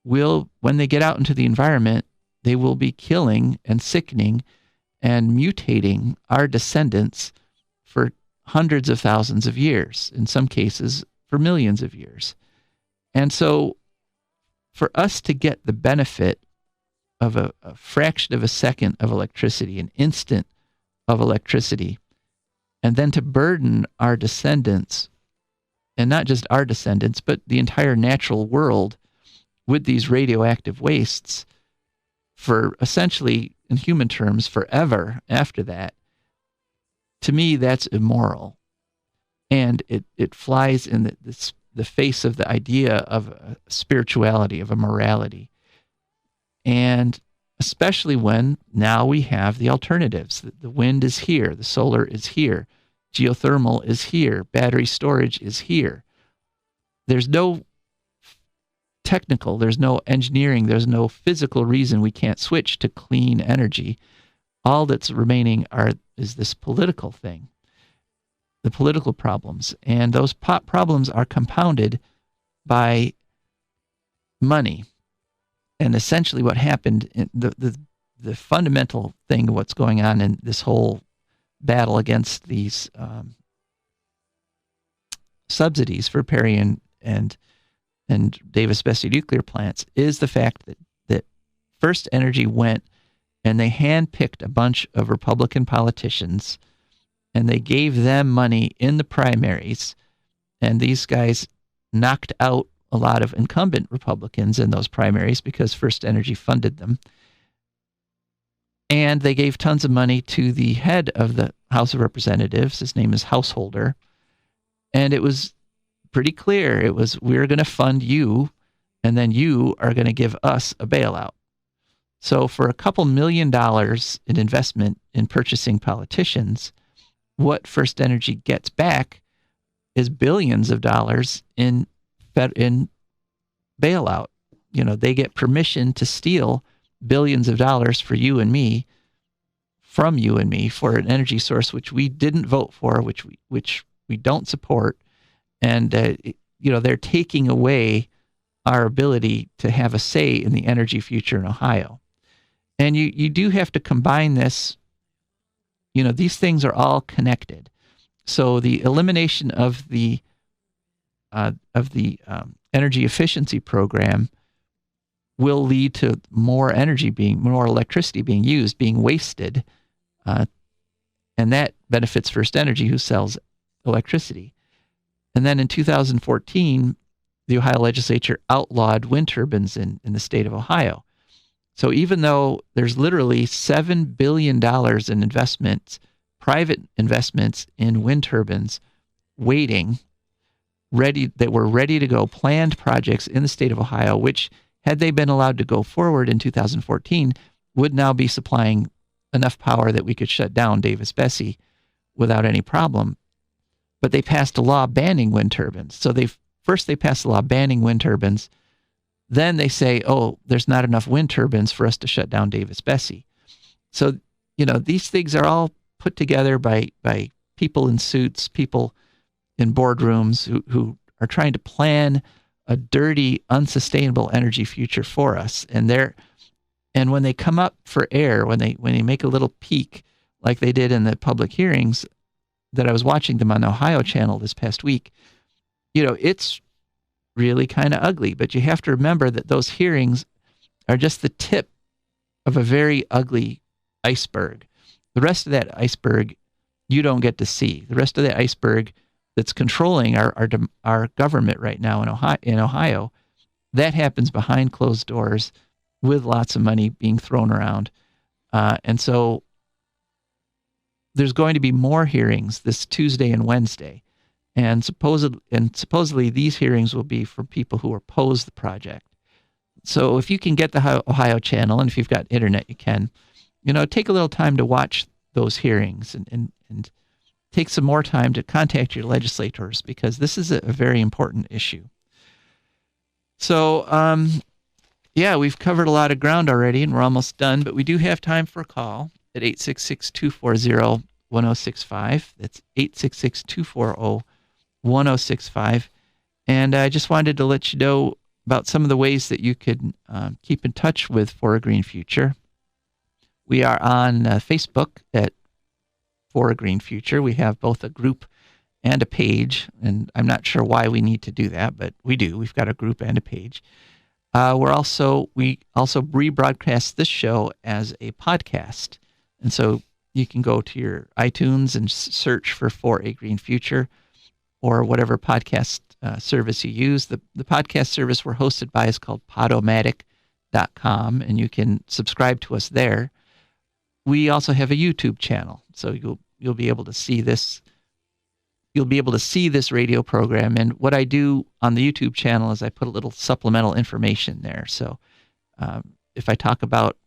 [SPEAKER 1] will, when they get out into the environment, they will be killing and sickening and mutating our descendants for hundreds of thousands of years, in some cases for millions of years. And so for us to get the benefit of a fraction of a second of electricity, an instant of electricity, and then to burden our descendants, and not just our descendants, but the entire natural world with these radioactive wastes for essentially, in human terms, forever after that, to me, that's immoral. And it flies in the face of the idea of a spirituality, of a morality. And especially when now we have the alternatives. The wind is here, the solar is here, geothermal is here, battery storage is here. There's no technical, there's no engineering, there's no physical reason we can't switch to clean energy. All that's remaining is this political thing, the political problems. And those problems are compounded by money. And essentially what happened, the fundamental thing of what's going on in this whole battle against these subsidies for Perry and Davis-Besse nuclear plants is the fact that First Energy went and they handpicked a bunch of Republican politicians and they gave them money in the primaries, and these guys knocked out a lot of incumbent Republicans in those primaries because First Energy funded them. And they gave tons of money to the head of the House of Representatives. His name is Householder. And it was pretty clear. It was, we're going to fund you, and then you are going to give us a bailout. So for a couple $1 million in investment in purchasing politicians, what First Energy gets back is billions of dollars in bailout. You know, they get permission to steal billions of dollars for you and me, from you and me, for an energy source which we didn't vote for, which we don't support. And, they're taking away our ability to have a say in the energy future in Ohio. And you do have to combine this. You know, these things are all connected. So the elimination of the energy efficiency program will lead to more electricity being used, being wasted, and that benefits First Energy, who sells electricity. And then in 2014, the Ohio legislature outlawed wind turbines in the state of Ohio. So even though there's literally $7 billion in investments, private investments in wind turbines waiting, that were ready to go, planned projects in the state of Ohio, which, had they been allowed to go forward in 2014, would now be supplying enough power that we could shut down Davis-Besse without any problem. But they passed a law banning wind turbines. So they passed a law banning wind turbines. Then they say, oh, there's not enough wind turbines for us to shut down Davis-Besse. So, these things are all put together by people in suits, people in boardrooms who are trying to plan a dirty, unsustainable energy future for us. And when they come up for air, when they make a little peek, like they did in the public hearings that I was watching them on the Ohio channel this past week, it's really kind of ugly. But you have to remember that those hearings are just the tip of a very ugly iceberg. The rest of that iceberg you don't get to see. The rest of the iceberg that's controlling our government right now in Ohio, that happens behind closed doors with lots of money being thrown around. And so there's going to be more hearings this Tuesday and Wednesday. And supposedly these hearings will be for people who oppose the project. So if you can get the Ohio channel, and if you've got internet, you can, take a little time to watch those hearings and take some more time to contact your legislators, because this is a very important issue. So, we've covered a lot of ground already, and we're almost done, but we do have time for a call at 866-240-1065. That's 866-240-1065. And I just wanted to let you know about some of the ways that you could keep in touch with For a Green Future. We are on Facebook at For a Green Future. We have both a group and a page, and I'm not sure why we need to do that, but we do. We've got a group and a page. We also rebroadcast this show as a podcast, and so you can go to your iTunes and search for a Green Future, or whatever podcast service you use. The podcast service we're hosted by is called Podomatic.com, and you can subscribe to us there. We also have a YouTube channel, so you'll be able to see this you'll be able to see this radio program. And what I do on the YouTube channel is I put a little supplemental information there. So if I talk about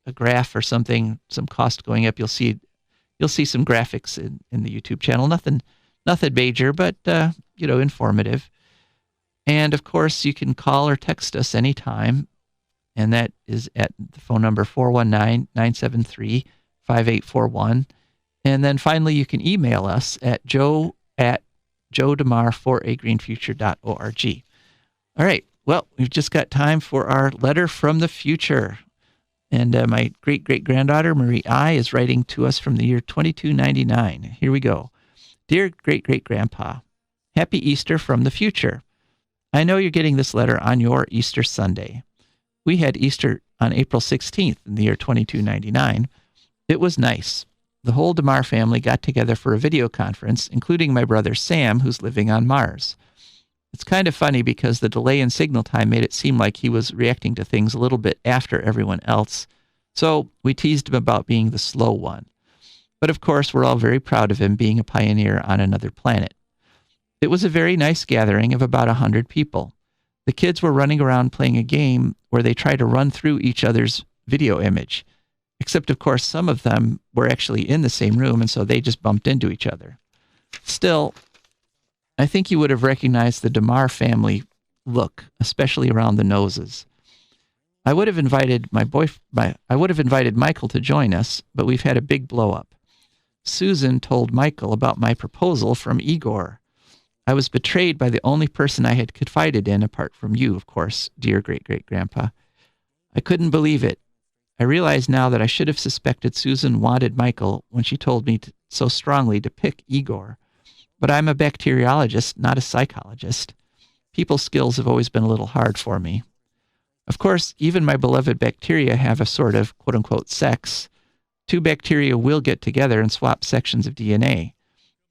[SPEAKER 1] a graph or something, some cost going up, you'll see some graphics in the YouTube channel. Nothing major, but informative. And of course, you can call or text us anytime, and that is at the phone number 419-973-5841. And then finally, you can email us at joe@joedemar4agreenfuture.org. All right. Well, we've just got time for our letter from the future. And my great-great-granddaughter, Marie I., is writing to us from the year 2299. Here we go. Dear great-great-grandpa, Happy Easter from the future. I know you're getting this letter on your Easter Sunday. We had Easter on April 16th in the year 2299. It was nice. The whole DeMar family got together for a video conference, including my brother Sam, who's living on Mars. It's kind of funny because the delay in signal time made it seem like he was reacting to things a little bit after everyone else. So we teased him about being the slow one. But of course, we're all very proud of him being a pioneer on another planet. It was a very nice gathering of about 100 people. The kids were running around playing a game where they try to run through each other's video image. Except, of course, some of them were actually in the same room, and so they just bumped into each other. Still, I think you would have recognized the DeMar family look, especially around the noses. I would have invited Michael to join us, but we've had a big blow-up. Susan told Michael about my proposal from Igor. I was betrayed by the only person I had confided in, apart from you, of course, dear great-great-grandpa. I couldn't believe it. I realize now that I should have suspected Susan wanted Michael when she told me so strongly to pick Igor. But I'm a bacteriologist, not a psychologist. People skills have always been a little hard for me. Of course, even my beloved bacteria have a sort of quote-unquote sex. Two bacteria will get together and swap sections of DNA.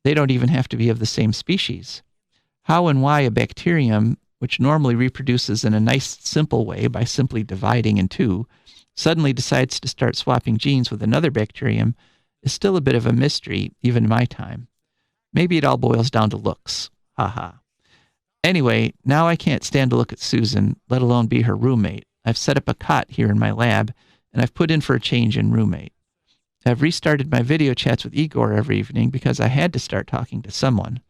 [SPEAKER 1] They don't even have to be of the same species. How and why a bacterium, which normally reproduces in a nice, simple way by simply dividing in two, suddenly decides to start swapping genes with another bacterium is still a bit of a mystery, even in my time. Maybe it all boils down to looks. Ha ha. Anyway, now I can't stand to look at Susan, let alone be her roommate. I've set up a cot here in my lab, and I've put in for a change in roommate. I've restarted my video chats with Igor every evening because I had to start talking to someone.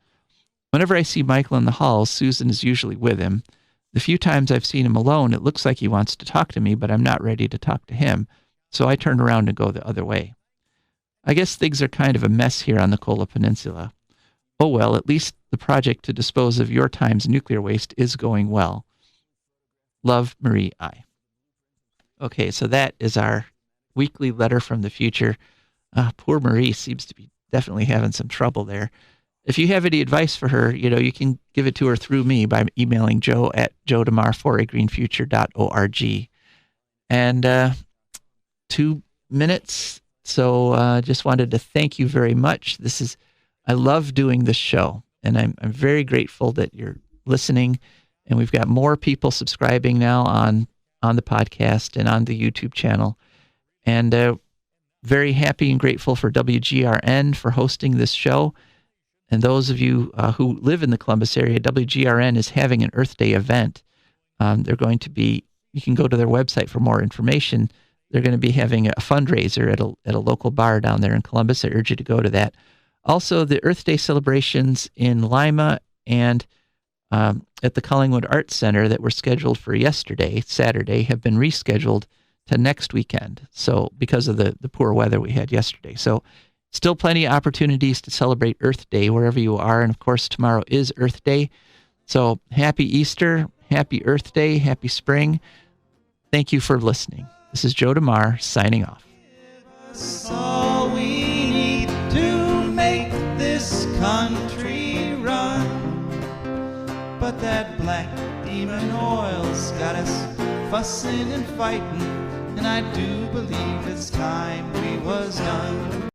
[SPEAKER 1] Whenever I see Michael in the halls, Susan is usually with him. The few times I've seen him alone, it looks like he wants to talk to me, but I'm not ready to talk to him, so I turn around and go the other way. I guess things are kind of a mess here on the Kola Peninsula. Oh well, at least the project to dispose of your time's nuclear waste is going well. Love, Marie I. Okay, so that is our weekly letter from the future. Poor Marie seems to be definitely having some trouble there. If you have any advice for her, you can give it to her through me by emailing joe@joedemar4agreenfuture.org. And 2 minutes, so just wanted to thank you very much. I love doing this show, and I'm very grateful that you're listening, and we've got more people subscribing now on the podcast and on the YouTube channel. And very happy and grateful for WGRN for hosting this show. And those of you who live in the Columbus area, WGRN is having an Earth Day event. You can go to their website for more information. They're going to be having a fundraiser at a local bar down there in Columbus. I urge you to go to that. Also, the Earth Day celebrations in Lima and at the Collingwood Arts Center that were scheduled for Saturday, have been rescheduled to next weekend. So because of the poor weather we had yesterday. So still plenty of opportunities to celebrate Earth Day wherever you are. And of course, tomorrow is Earth Day. So happy Easter, happy Earth Day, happy spring. Thank you for listening. This is Joe DeMar signing off.
[SPEAKER 3] That's all we need to make this country run. But that black demon oil's got us fussing and fighting, and I do believe it's time we was done.